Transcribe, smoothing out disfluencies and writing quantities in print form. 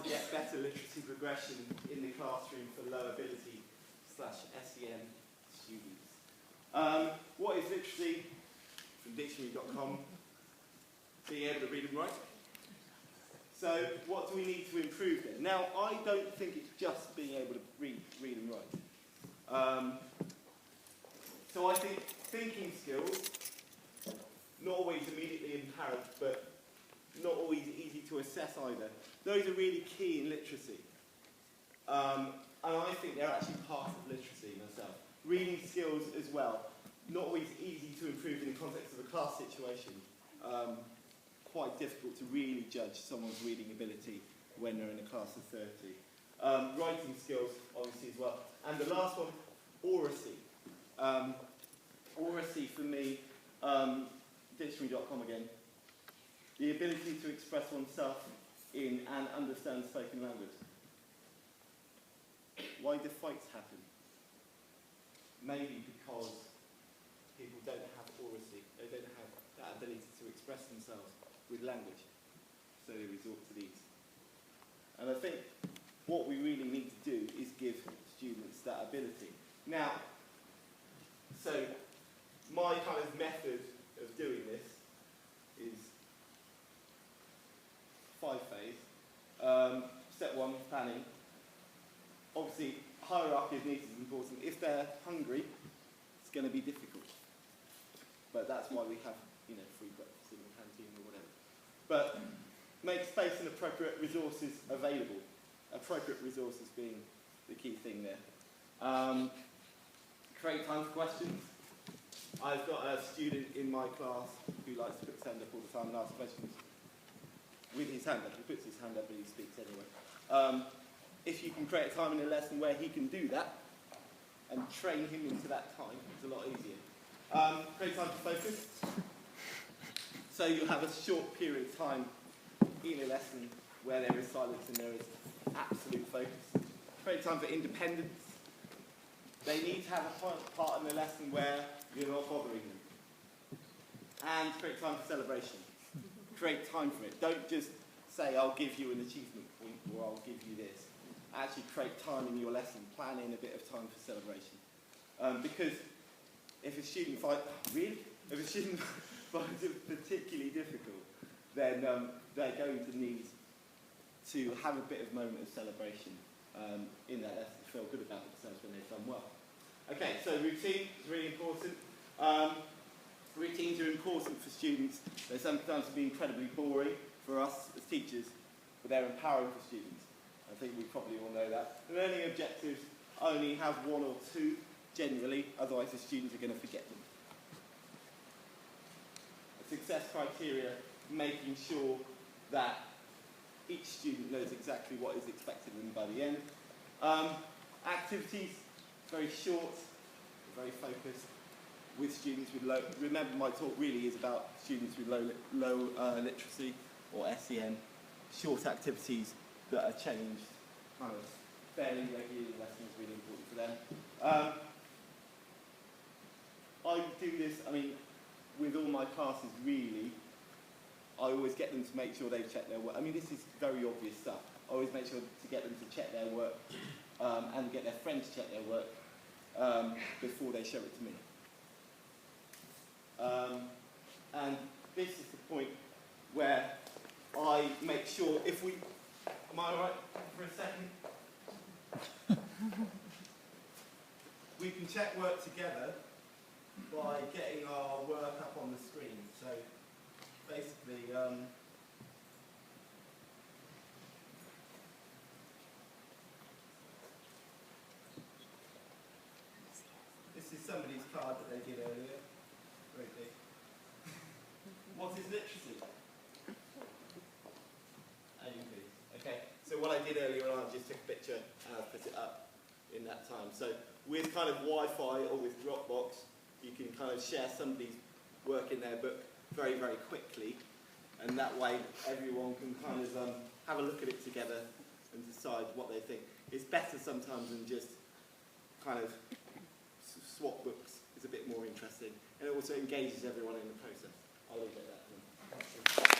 get better literacy progression in the classroom for low ability /SEN students. What is literacy? From dictionary.com, being able to read and write. So what do we need to improve then? Now, I don't think it's just being able to read and write. So I think thinking skills, not always immediately apparent, but not always easy to assess either. Those are really key in literacy. And I think they're actually part of literacy myself. Reading skills as well, not always easy to improve in the context of a class situation. Quite difficult to really judge someone's reading ability when they're in a class of 30. Writing skills, obviously, as well. And the last one, oracy. Oracy, for me, dictionary.com again. The ability to express oneself in and understand spoken language. Why do fights happen? Maybe because people don't have oracy. They don't have that ability to express themselves with language. So they resort to these. And I think what we really need to do is give students that ability. Now, so my kind of method of doing this is 5-phase. Step 1, planning. Obviously, hierarchy of needs is important. If they're hungry, it's going to be difficult. But that's why we have, free breakfast in the canteen or whatever. But make space and appropriate resources available. Appropriate resources being the key thing there. Create time for questions. I've got a student in my class who likes to put his hand up all the time and ask questions. With his hand up. He puts his hand up and he speaks anyway. If you can create a time in a lesson where he can do that and train him into that time, it's a lot easier. Create time for focus. So you'll have a short period of time in a lesson where there is silence and there is absolute focus. Create time for independence. They need to have a part in the lesson where you're not bothering them. And create time for celebration. Create time for it. Don't just say, I'll give you an achievement point or I'll give you this. Actually create time in your lesson. Plan in a bit of time for celebration. Because if a student finds it particularly difficult, then they're going to need to have a bit of moment of celebration in that lesson to feel good about themselves when they've done well. Okay, so routine is really important. Routines are important for students. They sometimes can be incredibly boring for us as teachers, but they're empowering for students. I think we probably all know that. Learning objectives only have 1 or 2 generally, otherwise the students are going to forget them. Success criteria, making sure that each student knows exactly what is expected of them by the end. Activities, very short, very focused, with students with low, remember my talk really is about students with low literacy or SEN, short activities that are changed kind of fairly regularly in lessons is really important for them. I do this, with all my classes really, I always get them to make sure they've checked their work. This is very obvious stuff. I always make sure to get them to check their work and get their friends to check their work before they show it to me. And this is the point where I make sure if we... Am I alright for a second? We can check work together by getting our work up on the screen. So basically, this is somebody's card that they did earlier. Very big. What is literacy? Okay, so what I did earlier on, I just took a picture and I put it up in that time. So with kind of Wi-Fi or with Dropbox, you can kind of share somebody's work in their book very, very quickly, and that way everyone can kind of have a look at it together and decide what they think. It's better sometimes than just kind of swap books. It's a bit more interesting, and it also engages everyone in the process. I'll leave it at that.